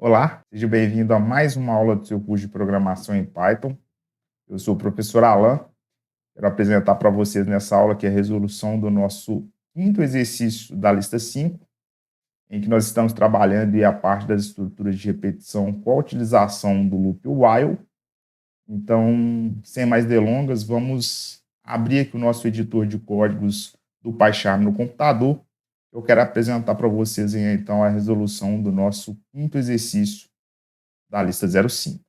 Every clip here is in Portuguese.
Olá, seja bem-vindo a mais uma aula do seu curso de programação em Python. Eu sou o professor Alan. Quero apresentar para vocês nessa aula aqui a resolução do nosso quinto exercício da lista 5, em que nós estamos trabalhando a parte das estruturas de repetição com a utilização do loop while. Então, sem mais delongas, vamos abrir aqui o nosso editor de códigos do PyCharm no computador. Eu quero apresentar para vocês, então, a resolução do nosso quinto exercício da lista 05.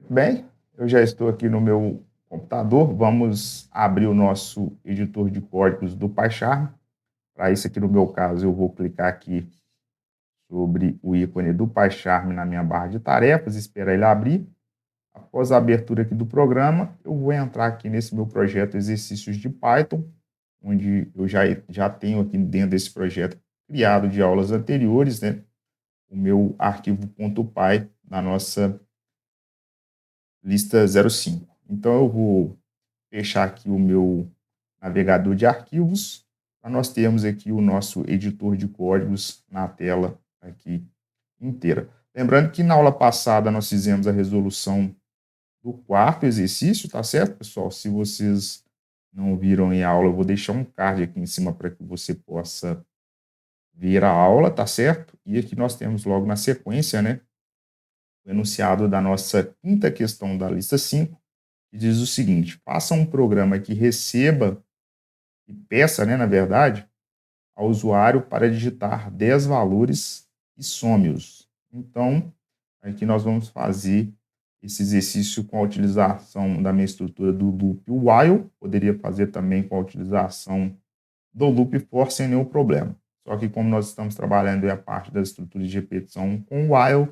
Bem, eu já estou aqui no meu computador. Vamos abrir o nosso editor de códigos do PyCharm. Para isso aqui, no meu caso, eu vou clicar aqui sobre o ícone do PyCharm na minha barra de tarefas, esperar ele abrir. Após a abertura aqui do programa, eu vou entrar aqui nesse meu projeto Exercícios de Python, onde eu já tenho aqui dentro desse projeto criado de aulas anteriores, né, o meu arquivo .py na nossa lista 05. Então, eu vou fechar aqui o meu navegador de arquivos, para nós termos aqui o nosso editor de códigos na tela aqui inteira. Lembrando que na aula passada nós fizemos a resolução do quarto exercício, tá certo, pessoal? Se vocês não viram em aula, eu vou deixar um card aqui em cima para que você possa ver a aula, tá certo? E aqui nós temos logo na sequência, né, o enunciado da nossa quinta questão da lista 5, que diz o seguinte: faça um programa que receba e peça, né, na verdade, ao usuário para digitar 10 valores e some-os. Então, aqui nós vamos fazer esse exercício com a utilização da minha estrutura do loop while. Poderia fazer também com a utilização do loop for sem nenhum problema. Só que como nós estamos trabalhando a parte das estruturas de repetição com while,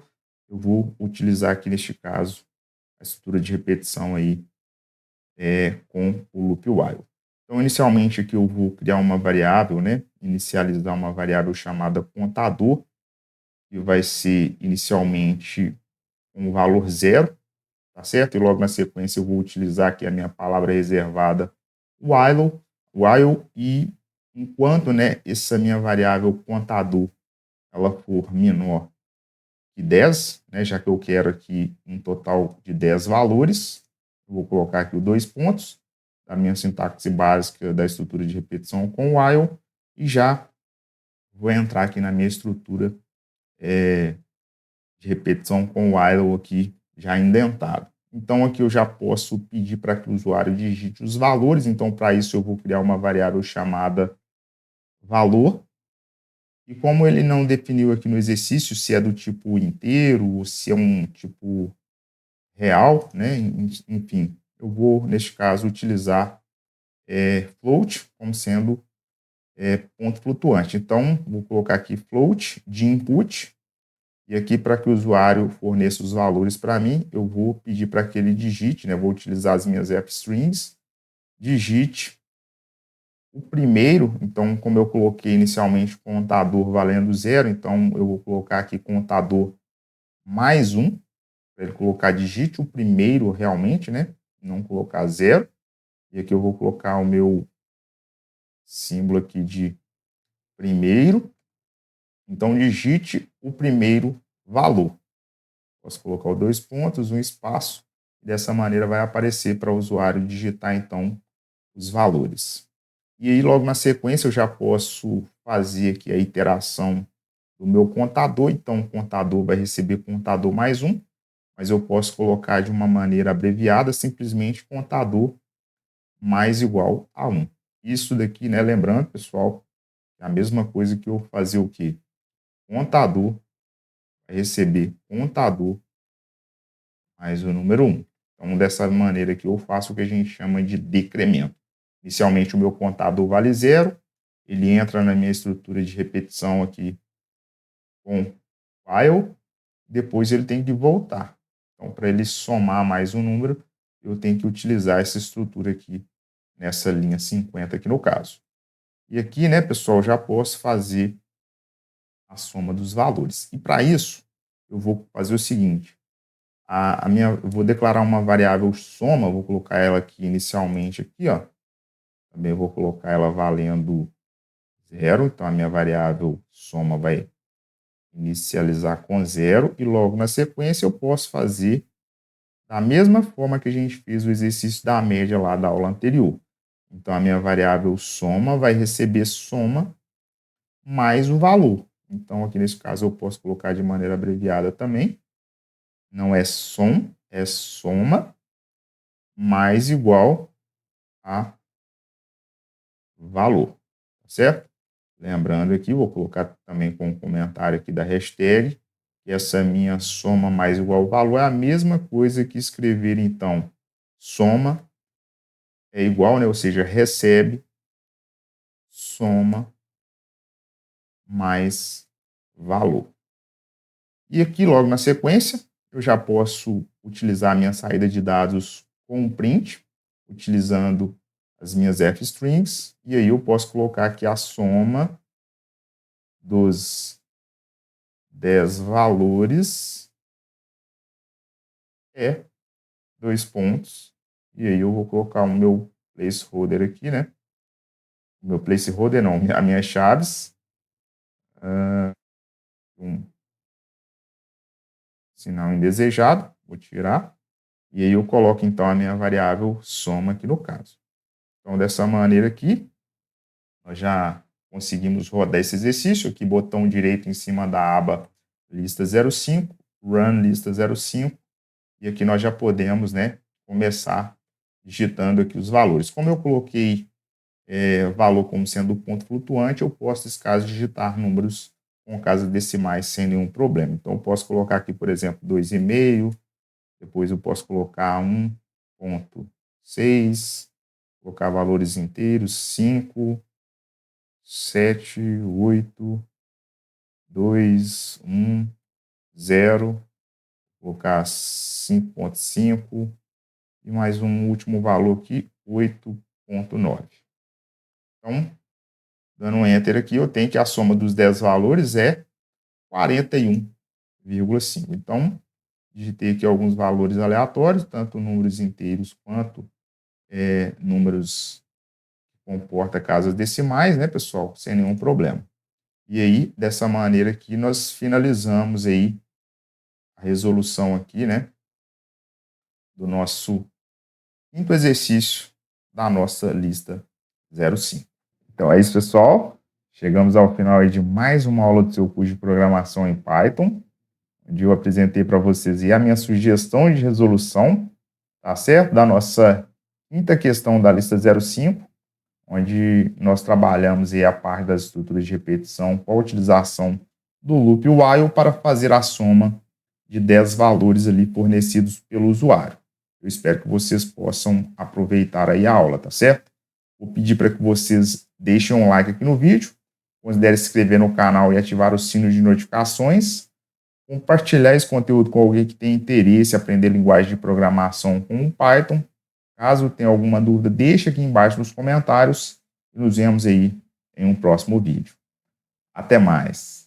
eu vou utilizar aqui neste caso a estrutura de repetição aí com o loop while. Então, inicialmente aqui eu vou criar uma variável, né? Inicializar uma variável chamada contador, que vai ser inicialmente um valor 0, tá certo? E logo na sequência eu vou utilizar aqui a minha palavra reservada while, e enquanto, né, essa minha variável contador ela for menor que 10, né, já que eu quero aqui um total de 10 valores, eu vou colocar aqui os 2 pontos da minha sintaxe básica da estrutura de repetição com while, e já vou entrar aqui na minha estrutura de repetição com while aqui já indentado. Então, aqui eu já posso pedir para que o usuário digite os valores. Então, para isso, eu vou criar uma variável chamada valor. E como ele não definiu aqui no exercício se é do tipo inteiro ou se é um tipo real, né? Enfim, eu vou, neste caso, utilizar float como sendo ponto flutuante. Então, vou colocar aqui float de input. E aqui, para que o usuário forneça os valores para mim, eu vou pedir para que ele digite, né? Vou utilizar as minhas fstrings, digite o primeiro. Então, como eu coloquei inicialmente contador valendo 0, então eu vou colocar aqui contador mais 1, para ele colocar digite o primeiro realmente, né? Não colocar 0. E aqui eu vou colocar o meu símbolo aqui de primeiro. Então, digite o primeiro valor. Posso colocar os 2 pontos, um espaço, e dessa maneira vai aparecer para o usuário digitar, então, os valores. E aí, logo na sequência, eu já posso fazer aqui a iteração do meu contador. Então, o contador vai receber contador mais 1, mas eu posso colocar de uma maneira abreviada, simplesmente contador mais igual a 1. Isso daqui, né, lembrando, pessoal, é a mesma coisa que eu fazer o quê? Contador vai receber contador mais o número 1. Então, dessa maneira aqui, eu faço o que a gente chama de decremento. Inicialmente, o meu contador vale 0, ele entra na minha estrutura de repetição aqui com while, depois ele tem que voltar. Então, para ele somar mais um número, eu tenho que utilizar essa estrutura aqui, nessa linha 50 aqui no caso. E aqui, né, pessoal, já posso fazer a soma dos valores. E para isso, eu vou fazer o seguinte: eu vou declarar uma variável soma, vou colocar ela aqui inicialmente aqui, ó. Também vou colocar ela valendo 0. Então, a minha variável soma vai inicializar com 0. E logo na sequência eu posso fazer da mesma forma que a gente fez o exercício da média lá da aula anterior. Então, a minha variável soma vai receber soma mais o valor. Então, aqui nesse caso, eu posso colocar de maneira abreviada também. Não é som, é soma mais igual a valor, tá certo? Lembrando aqui, vou colocar também com um comentário aqui da hashtag, que essa minha soma mais igual a valor é a mesma coisa que escrever, então, soma é igual, né? Ou seja, recebe, soma mais valor. E aqui, logo na sequência, eu já posso utilizar a minha saída de dados com um print, utilizando as minhas f-strings, e aí eu posso colocar aqui a soma dos 10 valores é 2 pontos, e aí eu vou colocar o meu placeholder aqui, né? O meu placeholder não, as minhas chaves, sinal indesejado, vou tirar, e aí eu coloco então a minha variável soma aqui no caso. Então, dessa maneira aqui, nós já conseguimos rodar esse exercício. Aqui, botão direito em cima da aba lista 05, run lista 05, e aqui nós já podemos, né, começar digitando aqui os valores. Como eu coloquei valor como sendo ponto flutuante, eu posso, nesse caso, digitar números com casas decimais sem nenhum problema. Então, eu posso colocar aqui, por exemplo, 2,5, depois eu posso colocar 1,6, colocar valores inteiros, 5, 7, 8, 2, 1, 0, colocar 5,5 e mais um último valor aqui, 8,9. Então, dando um Enter aqui, eu tenho que a soma dos 10 valores é 41,5. Então, digitei aqui alguns valores aleatórios, tanto números inteiros quanto números que comportam casas decimais, né, pessoal? Sem nenhum problema. E aí, dessa maneira aqui, nós finalizamos aí a resolução aqui, né, do nosso quinto exercício da nossa lista 05. Então é isso, pessoal. Chegamos ao final aí de mais uma aula do seu curso de programação em Python, onde eu apresentei para vocês a minha sugestão de resolução, tá certo? Da nossa quinta questão da lista 05, onde nós trabalhamos aí a parte das estruturas de repetição com a utilização do loop while para fazer a soma de 10 valores ali fornecidos pelo usuário. Eu espero que vocês possam aproveitar aí a aula, tá certo? Vou pedir para que vocês deixem um like aqui no vídeo, considere se inscrever no canal e ativar o sino de notificações, compartilhar esse conteúdo com alguém que tem interesse em aprender linguagem de programação como Python. Caso tenha alguma dúvida, deixe aqui embaixo nos comentários e nos vemos aí em um próximo vídeo. Até mais!